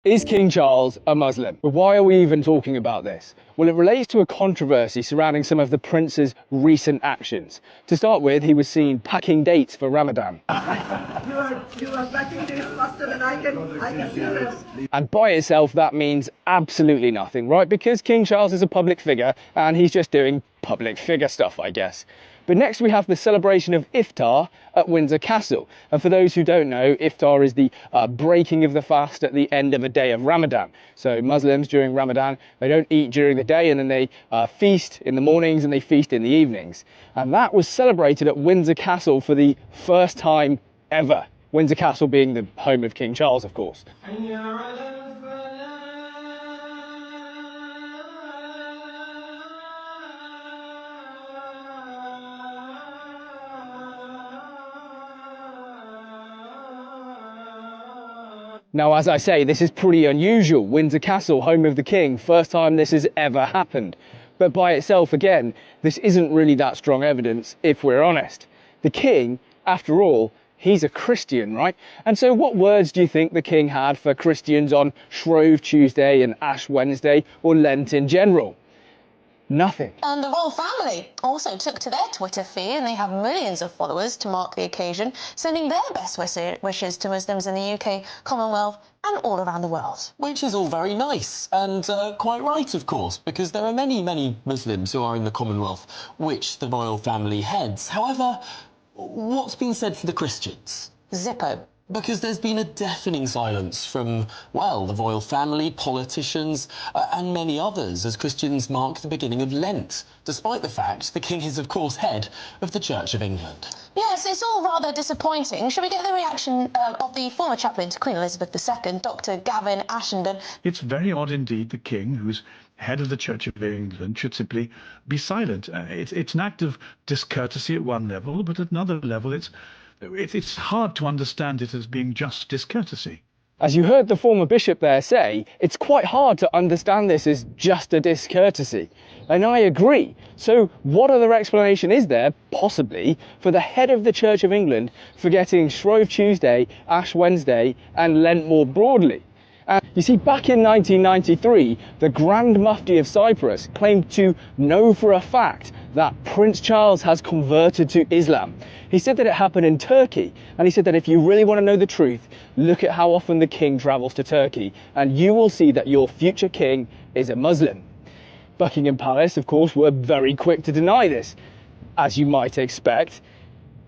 Is King Charles a Muslim? But why are we even talking about this? Well, it relates to a controversy surrounding some of the prince's recent actions. To start with, he was seen packing dates for Ramadan. You are packing dates faster than I can see them. And by itself, that means absolutely nothing, right? Because King Charles is a public figure and he's just doing public figure stuff, I guess. But next we have the celebration of Iftar at Windsor Castle. And for those who don't know, Iftar is the breaking of the fast at the end of a day of Ramadan. So Muslims during Ramadan, they don't eat during the day and then they feast in the mornings and they feast in the evenings. And that was celebrated at Windsor Castle for the first time ever. Windsor Castle being the home of King Charles, of course. Now, as I say, this is pretty unusual. Windsor Castle, home of the king, first time this has ever happened. But by itself, again, this isn't really that strong evidence, if we're honest. The king, after all, he's a Christian, right? And so what words do you think the king had for Christians on Shrove Tuesday and Ash Wednesday, or Lent in general? Nothing. And the royal family also took to their Twitter feed, and they have millions of followers to mark the occasion, sending their best wishes to Muslims in the UK, Commonwealth and all around the world. Which is all very nice and quite right, of course, because there are many Muslims who are in the Commonwealth which the royal family heads. However, what's been said for the Christians? Zippo. Because there's been a deafening silence from, well, the royal family, politicians, and many others as Christians mark the beginning of Lent, despite the fact the king is, of course, head of the Church of England. Yes, it's all rather disappointing. Shall we get the reaction of the former chaplain to Queen Elizabeth II, Dr. Gavin Ashenden? It's very odd indeed the king, who's head of the Church of England, should simply be silent. It's an act of discourtesy at one level, but at another level it's hard to understand it as being just discourtesy. As you heard the former bishop there say, it's quite hard to understand this as just a discourtesy. And I agree. So what other explanation is there, possibly, for the head of the Church of England forgetting Shrove Tuesday, Ash Wednesday and Lent more broadly? And you see, back in 1993, the Grand Mufti of Cyprus claimed to know for a fact that Prince Charles has converted to Islam. He said that it happened in Turkey, and he said that if you really want to know the truth, look at how often the king travels to Turkey, and you will see that your future king is a Muslim. Buckingham Palace, of course, were very quick to deny this, as you might expect.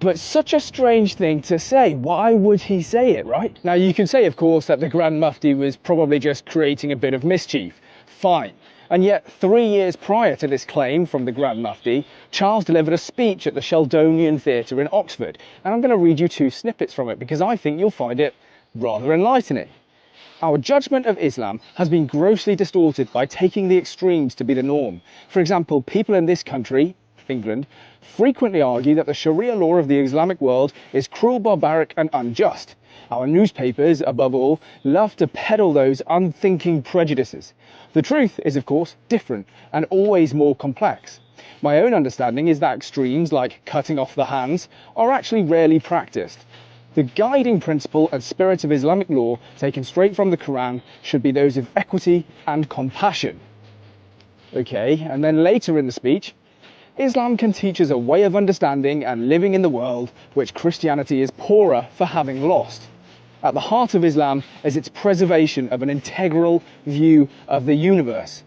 But such a strange thing to say. Why would he say it, right? Now, you can say, of course, that the Grand Mufti was probably just creating a bit of mischief. Fine. And yet, 3 years prior to this claim from the Grand Mufti, Charles delivered a speech at the Sheldonian Theatre in Oxford. And I'm going to read you 2 snippets from it because I think you'll find it rather enlightening. Our judgment of Islam has been grossly distorted by taking the extremes to be the norm. For example, people in this country, England, frequently argue that the Sharia law of the Islamic world is cruel, barbaric and unjust. Our newspapers, above all, love to peddle those unthinking prejudices. The truth is, of course, different and always more complex. My own understanding is that extremes like cutting off the hands are actually rarely practiced. The guiding principle and spirit of Islamic law, taken straight from the Quran, should be those of equity and compassion. Okay, and then later in the speech, Islam can teach us a way of understanding and living in the world which Christianity is poorer for having lost. At the heart of Islam is its preservation of an integral view of the universe.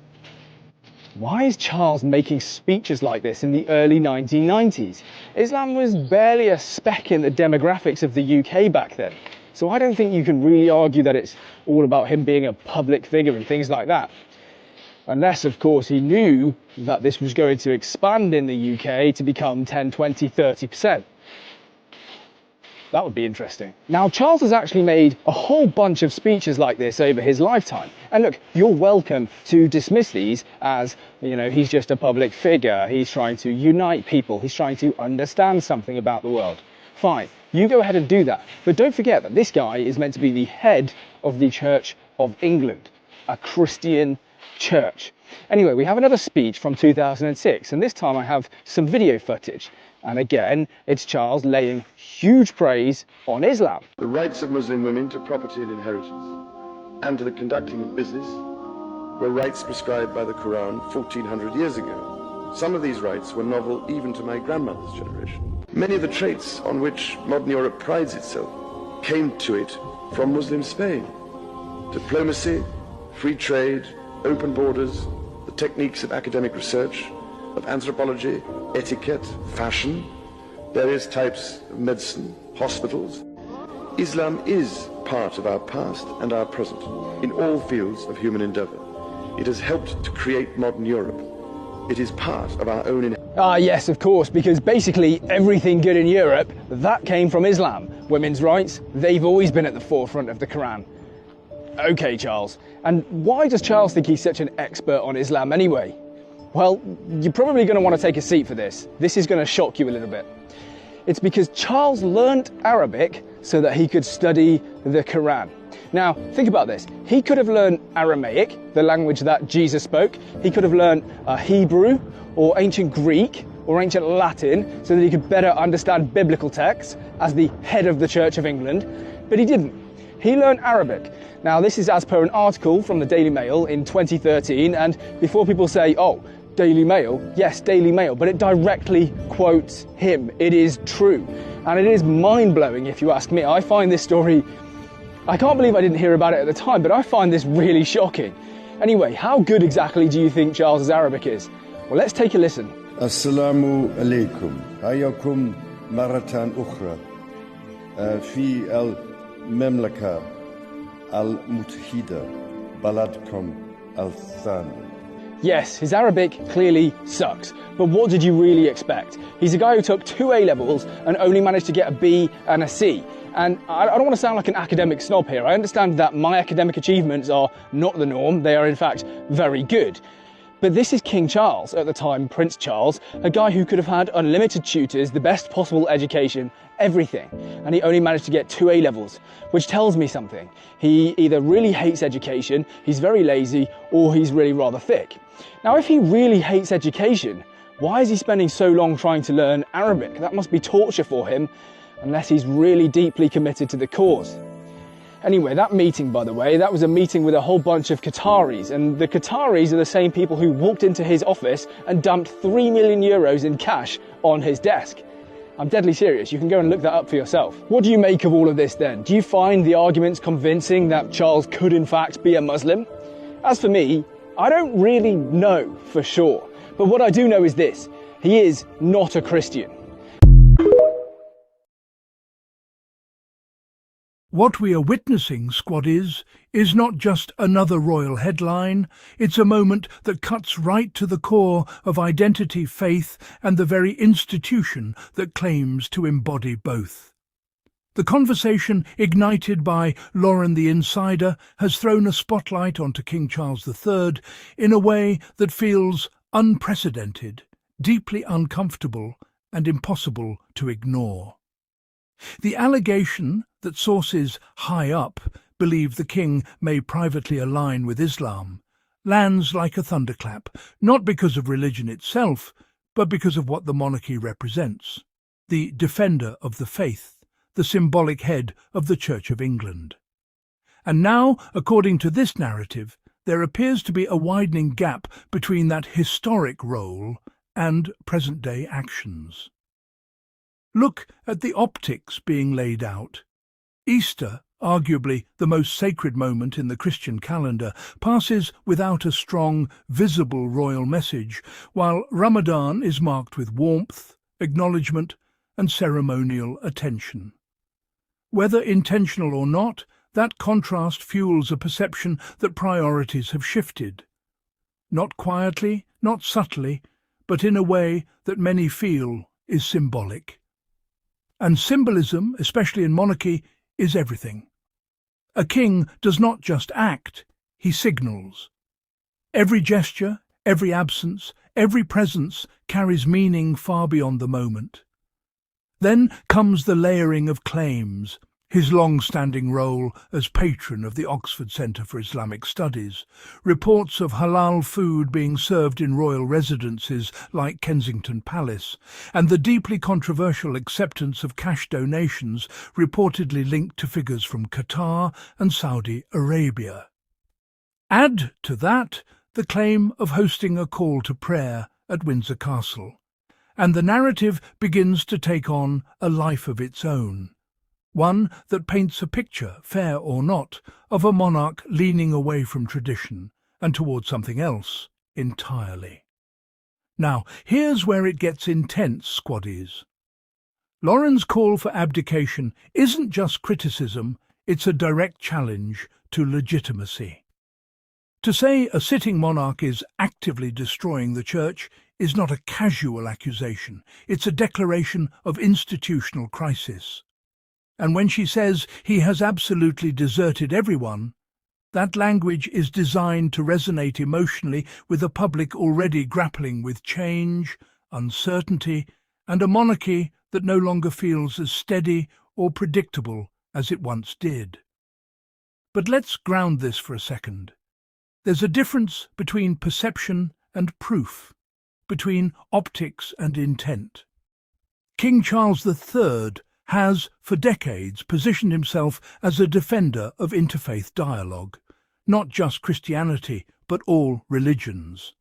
Why is Charles making speeches like this in the early 1990s? Islam was barely a speck in the demographics of the UK back then. So I don't think you can really argue that it's all about him being a public figure and things like that. Unless, of course, he knew that this was going to expand in the UK to become 10, 20, 30%. That would be interesting. Now, Charles has actually made a whole bunch of speeches like this over his lifetime. And look, you're welcome to dismiss these as, you know, he's just a public figure. He's trying to unite people. He's trying to understand something about the world. Fine, you go ahead and do that. But don't forget that this guy is meant to be the head of the Church of England, a Christian church. Anyway, we have another speech from 2006, and this time I have some video footage. And again, it's Charles laying huge praise on Islam. The rights of Muslim women to property and inheritance. and to the conducting of business were rights prescribed by the Quran 1400 years ago. Some of these rights were novel even to my grandmother's generation. Many of the traits on which modern Europe prides itself came to it from Muslim Spain. Diplomacy, free trade, open borders, the techniques of academic research, of anthropology, etiquette, fashion, various types of medicine, hospitals. Islam is part of our past and our present in all fields of human endeavor. It has helped to create modern Europe. It is part of our own Yes, of course, because basically everything good in Europe, that came from Islam. Women's rights, they've always been at the forefront of the Quran. Okay, Charles, and why does Charles think he's such an expert on Islam anyway? Well, you're probably going to want to take a seat for this. This is going to shock you a little bit. It's because Charles learnt Arabic so that he could study the Quran. Now, think about this. He could have learned Aramaic, the language that Jesus spoke. He could have learned Hebrew or ancient Greek or ancient Latin so that he could better understand biblical texts as the head of the Church of England. But he didn't. He learned Arabic. Now, this is as per an article from the Daily Mail in 2013. And before people say, oh, Daily Mail, yes, Daily Mail, but it directly quotes him. It is true. And it is mind-blowing if you ask me. I find this story, I can't believe I didn't hear about it at the time, but I find this really shocking. Anyway, how good exactly do you think Charles's Arabic is? Well, let's take a listen. Assalamu alaikum. Hayakum maratan ukhra. Fi al-Memlaka al-Mutahida baladkom al-Thani. Yes, his Arabic clearly sucks, but what did you really expect? He's a guy who took 2 A-levels and only managed to get a B and a C. And I don't want to sound like an academic snob here. I understand that my academic achievements are not the norm. They are in fact very good. But this is King Charles, at the time Prince Charles, a guy who could have had unlimited tutors, the best possible education, everything. And he only managed to get 2 A-levels, which tells me something. He either really hates education, he's very lazy, or he's really rather thick. Now, if he really hates education, why is he spending so long trying to learn Arabic? That must be torture for him, unless he's really deeply committed to the cause. Anyway, that meeting, by the way, that was a meeting with a whole bunch of Qataris, and the Qataris are the same people who walked into his office and dumped €3 million in cash on his desk. I'm deadly serious, you can go and look that up for yourself. What do you make of all of this then? Do you find the arguments convincing that Charles could in fact be a Muslim? As for me, I don't really know for sure, but what I do know is this: he is not a Christian. What we are witnessing, Squad, is not just another royal headline. It's a moment that cuts right to the core of identity, faith, and the very institution that claims to embody both. The conversation, ignited by Lauren the Insider, has thrown a spotlight onto King Charles III in a way that feels unprecedented, deeply uncomfortable, and impossible to ignore. The allegation that sources high up believe the king may privately align with Islam lands like a thunderclap, not because of religion itself, but because of what the monarchy represents: the defender of the faith, the symbolic head of the Church of England. And now, according to this narrative, there appears to be a widening gap between that historic role and present-day actions. Look at the optics being laid out. Easter, arguably the most sacred moment in the Christian calendar, passes without a strong, visible royal message, while Ramadan is marked with warmth, acknowledgement, and ceremonial attention. Whether intentional or not, that contrast fuels a perception that priorities have shifted. Not quietly, not subtly, but in a way that many feel is symbolic. And symbolism, especially in monarchy, is everything. A king does not just act, he signals. Every gesture, every absence, every presence carries meaning far beyond the moment. Then comes the layering of claims: his long-standing role as patron of the Oxford Centre for Islamic Studies, reports of halal food being served in royal residences like Kensington Palace, and the deeply controversial acceptance of cash donations reportedly linked to figures from Qatar and Saudi Arabia. Add to that the claim of hosting a call to prayer at Windsor Castle, and the narrative begins to take on a life of its own, one that paints a picture, fair or not, of a monarch leaning away from tradition and towards something else entirely. Now, here's where it gets intense, squaddies. Lauren's call for abdication isn't just criticism, it's a direct challenge to legitimacy. To say a sitting monarch is actively destroying the church is not a casual accusation, it's a declaration of institutional crisis. And when she says he has absolutely deserted everyone, that language is designed to resonate emotionally with a public already grappling with change, uncertainty, and a monarchy that no longer feels as steady or predictable as it once did. But let's ground this for a second. There's a difference between perception and proof, between optics and intent. King Charles III has, for decades, positioned himself as a defender of interfaith dialogue, not just Christianity, but all religions.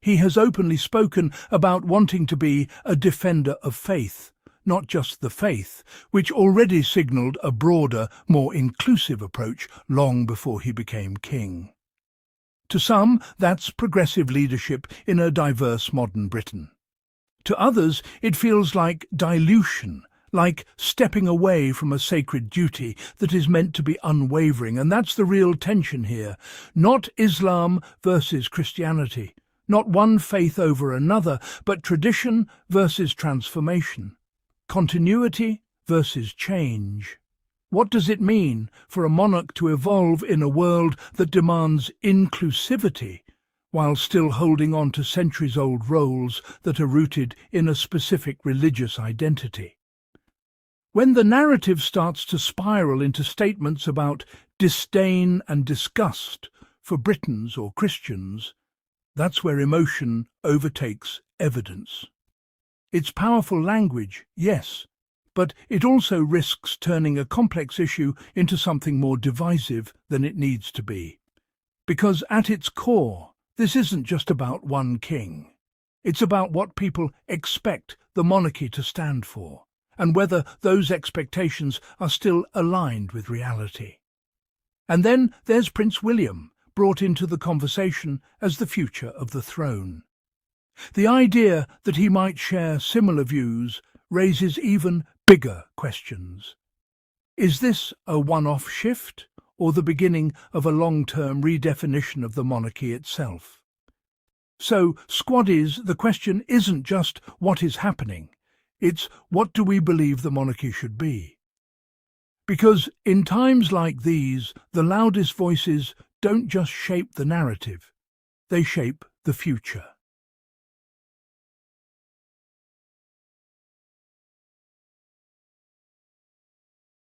He has openly spoken about wanting to be a defender of faith, not just the faith, which already signalled a broader, more inclusive approach long before he became king. To some, that's progressive leadership in a diverse modern Britain. To others, it feels like dilution, like stepping away from a sacred duty that is meant to be unwavering, and that's the real tension here. Not Islam versus Christianity, not one faith over another, but tradition versus transformation, continuity versus change. What does it mean for a monarch to evolve in a world that demands inclusivity while still holding on to centuries-old roles that are rooted in a specific religious identity? When the narrative starts to spiral into statements about disdain and disgust for Britons or Christians, that's where emotion overtakes evidence. It's powerful language, yes, but it also risks turning a complex issue into something more divisive than it needs to be. Because at its core, this isn't just about one king. It's about what people expect the monarchy to stand for, and whether those expectations are still aligned with reality. And then there's Prince William, brought into the conversation as the future of the throne. The idea that he might share similar views raises even bigger questions. Is this a one-off shift, or the beginning of a long-term redefinition of the monarchy itself? So, squaddies, the question isn't just what is happening, it's what do we believe the monarchy should be? Because in times like these, the loudest voices don't just shape the narrative, they shape the future.